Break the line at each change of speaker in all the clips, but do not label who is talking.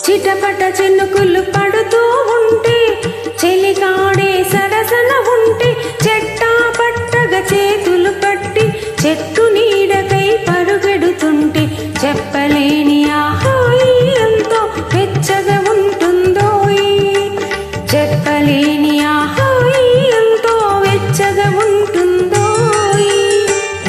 చిటపట చినుకులు పడుతూ ఉంటే చెలికాడే సరసన ఉంటే చెట్టా పట్టగా చేతులు పట్టి చెట్టు నీడకై పరుగెడుతుంటే చెప్పలేని ఆ హాయి ఎంతో వెచ్చగా ఉంటుందోయ్. చెప్పలేని ఆ హాయి ఎంతో వెచ్చగా ఉంటుందోయ్.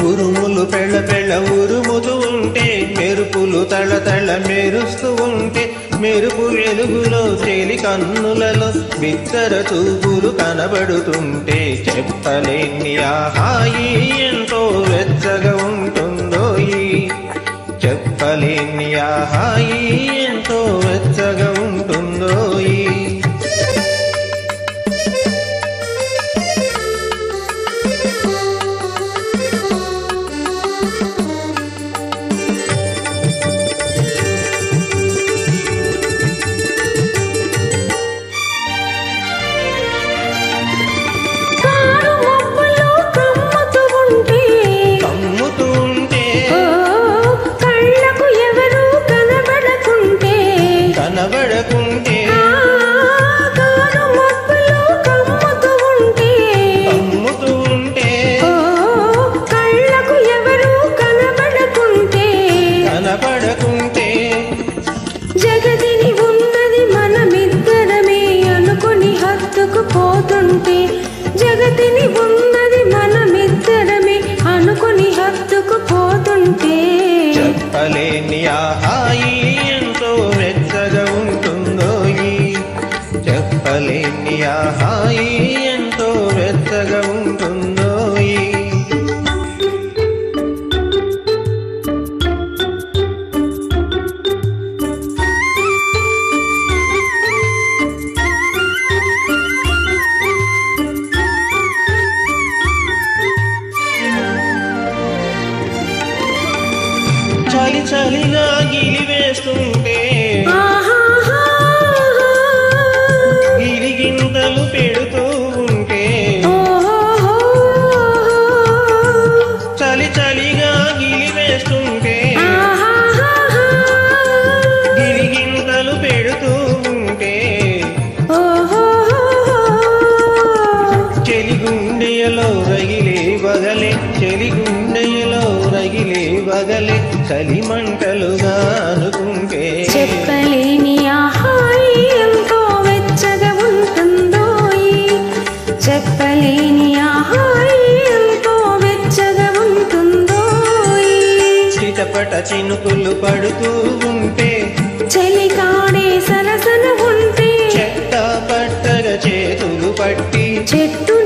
ఉరుములు పెళ్ళ పెళ్ళ ఉరుముతూ ఉంటే మెరుపులు తళ తళ మెరుస్తూ ఉంటే మెరుపు వెలుగులో తేలి కన్నులలో బిత్తర చూపులు కనబడుతుంటే చెప్పలేని ఆ హాయి ఎంతో వెచ్చగా ఉంటుందోయ్. చెప్పలేని ఆ హాయి ఎంతో వెచ్చగా ఉంటుందోయ్. కనబడకుంటే
కారు మబ్బులో కమ్ముతూ ఉంటే కళ్ళకు ఎవరు కనబడకుంటే జగతిని ఉన్నది మనమిద్దరమే అనుకుని హత్తుకు పోతుంటే జగతిని ఉన్నది మనమిద్దరమే అనుకుని హత్తుకు పోతుంటే
చెప్పలేని ఆ హాయి ఎంతో వెచ్చగా ఉంటుందోయ్. చెప్పలేని ఆ హాయి ఎంతో వెచ్చగా ఉంటుందోయ్. చలి చలిగా గిలివేస్తుంటే గిలిగింతలు పెడుతూ ఉంటే చలి చలిగా గిలివేస్తుంటే గిలిగింతలు పెడుతూ ఉంటే చెలిగుండెయలో రగిలే బగలే చెలిగుండెయలో రగిలే బగలే చలిమంటలుగా అనుకుంటే
చెప్పలేని ఆ హాయి ఎంతో వెచ్చగా ఉంటుందోయ్. చెప్పలేని ఆ హాయి ఎంతో వెచ్చగా ఉంటుందోయ్.
చిటపట చినుకులు పడుతూ ఉంటే
చెలికాడే సరసన ఉంటే
చెట్ట పట్టగా చేతులు పట్టి
చెట్టు